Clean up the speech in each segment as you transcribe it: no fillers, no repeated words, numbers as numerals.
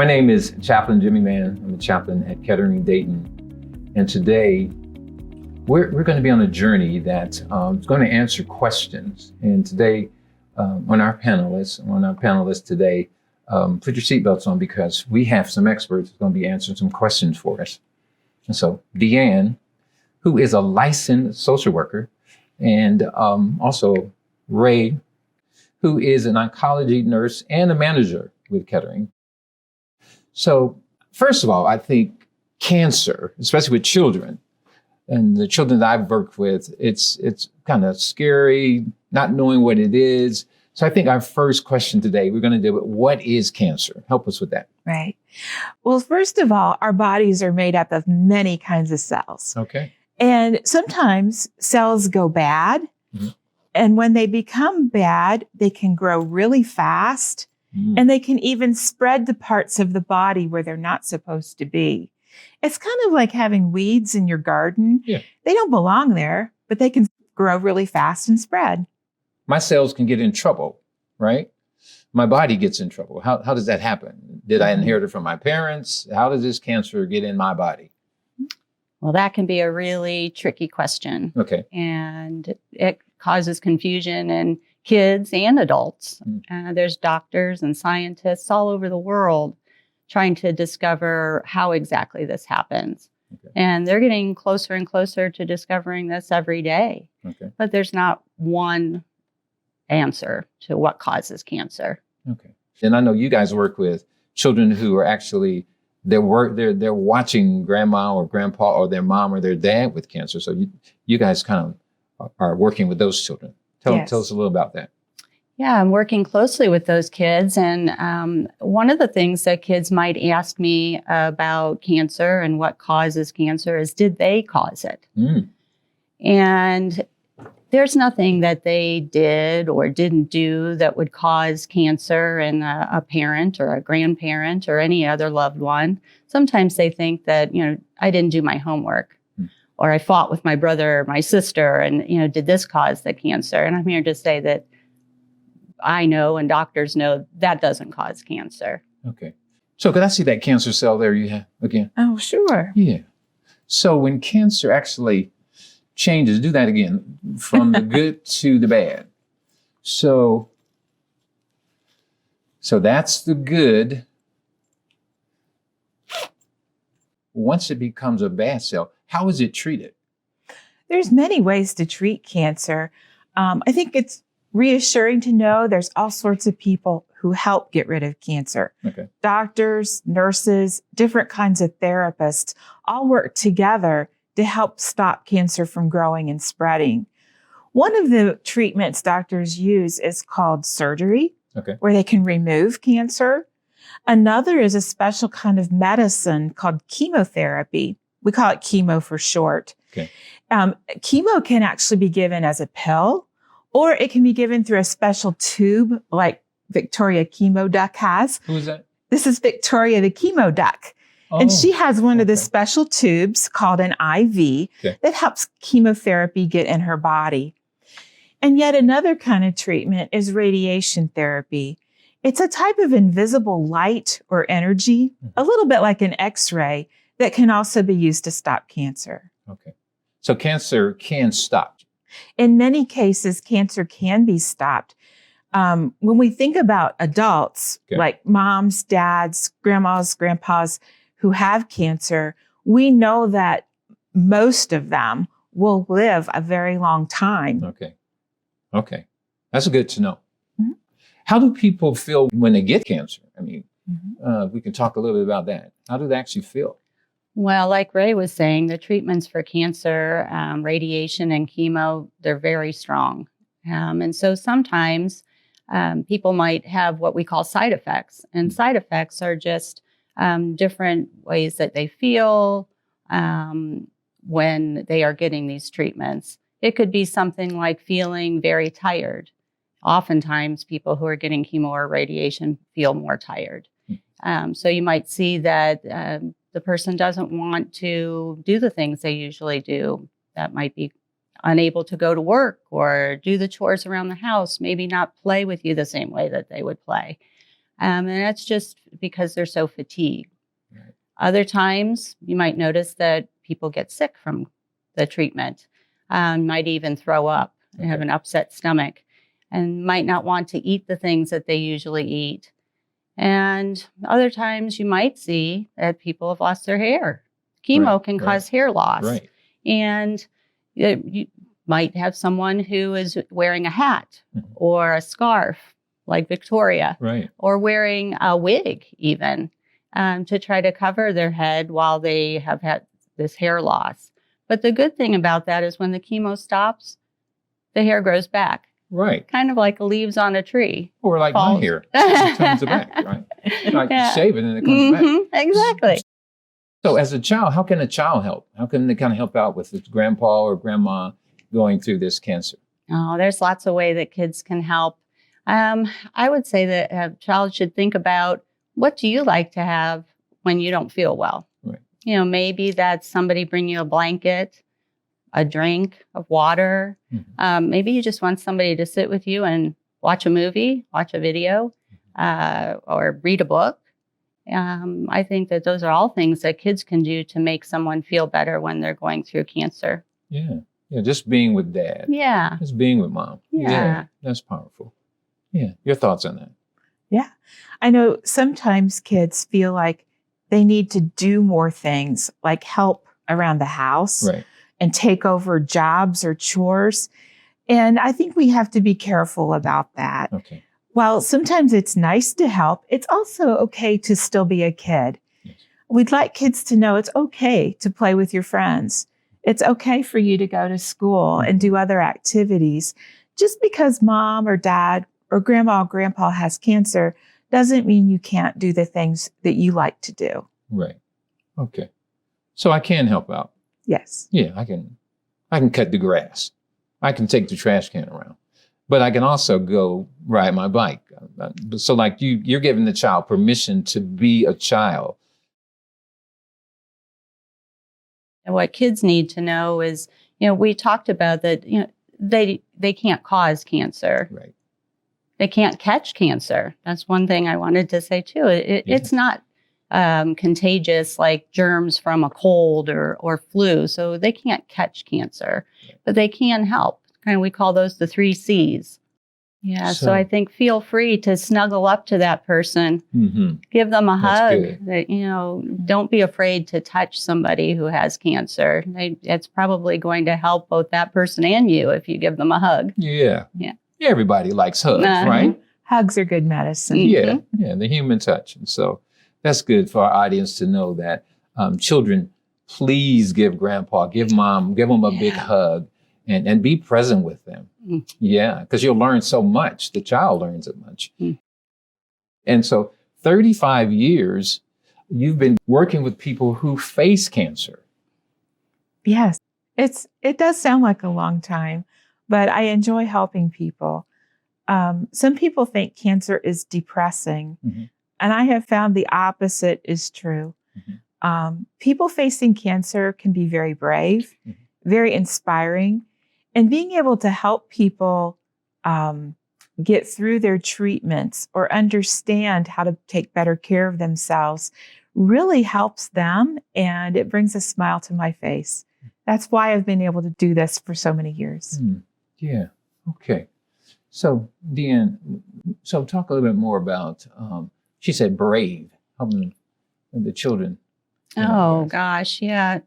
My name is Chaplain Jimmy Mann. I'm a chaplain at Kettering, Dayton. And today, we're going to be on a journey that is going to answer questions. And today, on our panelists today, put your seatbelts on because we have some experts who are going to be answering some questions for us. And so DeAnn, who is a licensed social worker, and also Rae, who is an oncology nurse and a manager with Kettering. So first of all, I think cancer, especially with children, and the children that I've worked with, it's kind of scary, not knowing what it is. So I think our first question today, we're going to deal with what is cancer? Help us with that. Right. Well, first of all, our bodies are made up of many kinds of cells. Okay. And sometimes cells go bad. Mm-hmm. And when they become bad, they can grow really fast. Mm-hmm. And they can even spread to parts of the body where they're not supposed to be. It's kind of like having weeds in your garden. Yeah. They don't belong there, but they can grow really fast and spread. My cells can get in trouble, right? My body gets in trouble. How does that happen? Did I inherit it from my parents? How does this cancer get in my body? Well, that can be a really tricky question. Okay. And it causes confusion in kids and adults. There's doctors and scientists all over the world trying to discover how exactly this happens. Okay. And they're getting closer and closer to discovering this every day. Okay. But there's not one answer to what causes cancer. Okay. And I know you guys work with children who are actually they're watching grandma or grandpa or their mom or their dad with cancer. So you guys kind of are working with those children. Tell us a little about that. Yeah, I'm working closely with those kids. And one of the things that kids might ask me about cancer and what causes cancer is, did they cause it? Mm. And there's nothing that they did or didn't do that would cause cancer in a parent or a grandparent or any other loved one. Sometimes they think that, I didn't do my homework or I fought with my brother or my sister and, did this cause the cancer? And I'm here to say that I know and doctors know that doesn't cause cancer. Okay. So could I see that cancer cell there you have again? Oh, sure. Yeah. So when cancer actually changes, do that again, from the good to the bad. So that's the good. Once it becomes a bad cell, how is it treated? There's many ways to treat cancer. I think it's reassuring to know there's all sorts of people who help get rid of cancer. Okay. Doctors, nurses, different kinds of therapists all work together to help stop cancer from growing and spreading. One of the treatments doctors use is called surgery, where they can remove cancer. Another is a special kind of medicine called chemotherapy. We call it chemo for short. Okay. Chemo can actually be given as a pill, or it can be given through a special tube like Victoria Chemo Duck has. Who is that? This is Victoria the Chemo Duck. And she has one of the special tubes called an IV that helps chemotherapy get in her body. And yet another kind of treatment is radiation therapy. It's a type of invisible light or energy, a little bit like an X-ray, that can also be used to stop cancer. Okay. So cancer can stop. In many cases, cancer can be stopped. When we think about adults, like moms, dads, grandmas, grandpas, who have cancer, we know that most of them will live a very long time. Okay. That's good to know. Mm-hmm. How do people feel when they get cancer? I mean, we can talk a little bit about that. How do they actually feel? Well, like Rae was saying, the treatments for cancer, radiation and chemo, they're very strong. And so sometimes people might have what we call side effects. And side effects are just different ways that they feel when they are getting these treatments. It could be something like feeling very tired. Oftentimes, people who are getting chemo or radiation feel more tired. So you might see that the person doesn't want to do the things they usually do. That might be unable to go to work or do the chores around the house, maybe not play with you the same way that they would play. And that's just because they're so fatigued. Right. Other times, you might notice that people get sick from the treatment, might even throw up and have an upset stomach, and might not want to eat the things that they usually eat. And other times you might see that people have lost their hair. Chemo can cause hair loss. Right. And you might have someone who is wearing a hat or a scarf like Victoria, or wearing a wig even to try to cover their head while they have had this hair loss. But the good thing about that is when the chemo stops, the hair grows back. Right. Kind of like leaves on a tree. Or like my hair. It comes back, right? Like you shave it and it comes back. Exactly. So as a child, how can a child help? How can they kind of help out with grandpa or grandma going through this cancer? Oh, there's lots of ways that kids can help. I would say that a child should think about, what do you like to have when you don't feel well? Right. You know, maybe that's somebody bring you a blanket, a drink of water. Maybe you just want somebody to sit with you and watch a movie, watch a video, or read a book. I think that those are all things that kids can do to make someone feel better when they're going through cancer. Yeah. Yeah. Just being with dad. Yeah. Just being with mom. Yeah. That's powerful. Yeah. Your thoughts on that? Yeah. I know sometimes kids feel like they need to do more things, like help around the house. Right. And take over jobs or chores. And I think we have to be careful about that. Okay. While sometimes it's nice to help, it's also okay to still be a kid. Yes. We'd like kids to know it's okay to play with your friends. It's okay for you to go to school and do other activities. Just because mom or dad or grandma or grandpa has cancer doesn't mean you can't do the things that you like to do. Right. Okay. So I can help out. Yes. Yeah, I can cut the grass. I can take the trash can around. But I can also go ride my bike. So like you're giving the child permission to be a child. And what kids need to know is, we talked about that, they can't cause cancer. Right. They can't catch cancer. That's one thing I wanted to say too. It's not contagious like germs from a cold or flu. So they can't catch cancer, but they can help. And we call those the 3 C's. Yeah. So I think feel free to snuggle up to that person, give them a hug. Don't be afraid to touch somebody who has cancer. It's probably going to help both that person and you if you give them a hug. Yeah. Everybody likes hugs, right? Hugs are good medicine. Yeah. The human touch. And so that's good for our audience to know that children, please give grandpa, give mom, give them a big hug and be present with them. Yeah, because you'll learn so much. The child learns so much. And so 35 years, you've been working with people who face cancer. Yes, it does sound like a long time, but I enjoy helping people. Some people think cancer is depressing. And I have found the opposite is true. People facing cancer can be very brave, very inspiring, and being able to help people get through their treatments or understand how to take better care of themselves really helps them, and it brings a smile to my face. That's why I've been able to do this for so many years. Yeah. Okay. So, DeAnn, talk a little bit more about, she said brave, helping the children. Oh, gosh. Yeah.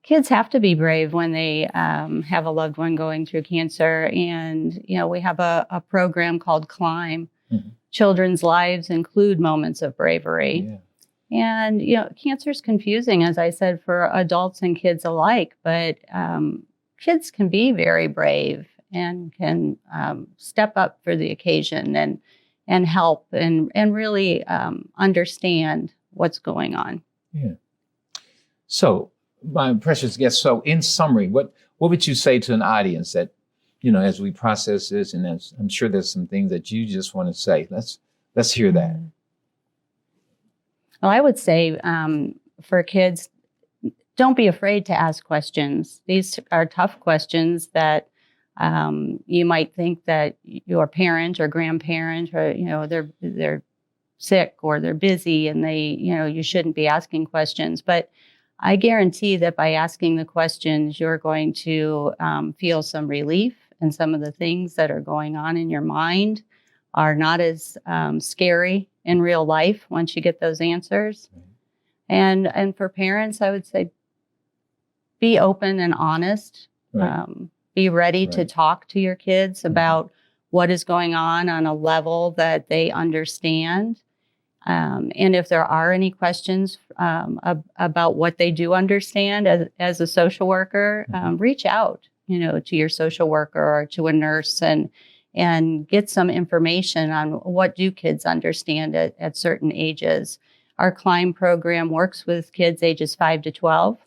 Kids have to be brave when they have a loved one going through cancer. And, we have a program called Climb. Children's lives include moments of bravery. And, cancer is confusing, as I said, for adults and kids alike. But kids can be very brave and can step up for the occasion and help and really understand what's going on. Yeah. So, my precious guest, so in summary, what would you say to an audience that, as we process this, and I'm sure there's some things that you just want to say. Let's hear that. Well, I would say for kids, don't be afraid to ask questions. These are tough questions that you might think that your parent or grandparent or, their sick or they're busy and you shouldn't be asking questions. But I guarantee that by asking the questions, you're going to feel some relief, and some of the things that are going on in your mind are not as scary in real life once you get those answers. And for parents, I would say be open and honest. Right. Be ready to Right. talk to your kids about what is going on a level that they understand. And if there are any questions about what they do understand as a social worker, reach out, to your social worker or to a nurse and get some information on what do kids understand at certain ages. Our CLIMB program works with kids ages 5 to 12,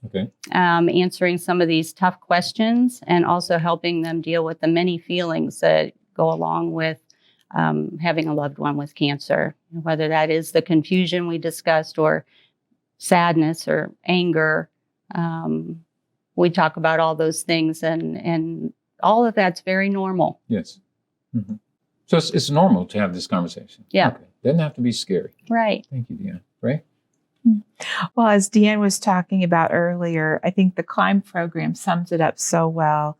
answering some of these tough questions and also helping them deal with the many feelings that go along with having a loved one with cancer, whether that is the confusion we discussed or sadness or anger. We talk about all those things, and all of that's very normal. Yes. Mm-hmm. So it's normal to have this conversation. Yeah. Okay. Doesn't have to be scary. Right. Thank you, DeAnn. Rae? Well, as DeAnn was talking about earlier, I think the CLIMB program sums it up so well.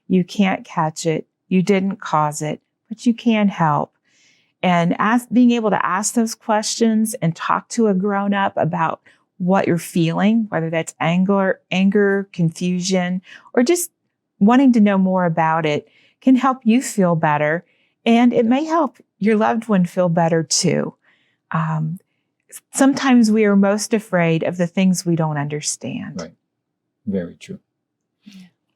You can't catch it. You didn't cause it, but you can help. And being able to ask those questions and talk to a grown-up about what you're feeling, whether that's anger, confusion, or just wanting to know more about it, can help you feel better. And it may help your loved one feel better too. Sometimes we are most afraid of the things we don't understand. Right. Very true.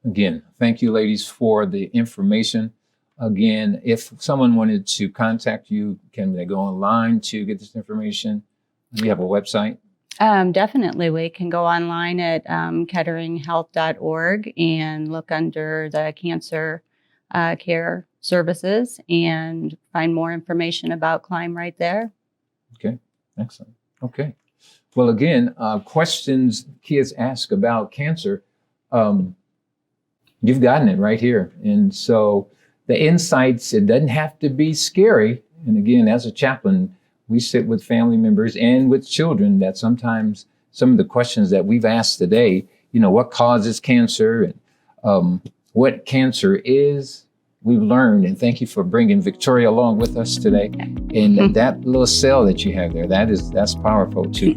Again, thank you, ladies, for the information. Again, if someone wanted to contact you, can they go online to get this information? Do you have a website? Definitely. We can go online at ketteringhealth.org and look under the cancer care services and find more information about CLIMB right there. Okay, excellent. Okay. Well, again, questions kids ask about cancer, you've gotten it right here. And so the insights, it doesn't have to be scary. And again, as a chaplain, we sit with family members and with children that sometimes some of the questions that we've asked today, what causes cancer and what cancer is, we've learned. And thank you for bringing Victoria along with us today. And that little cell that you have there, that's powerful too.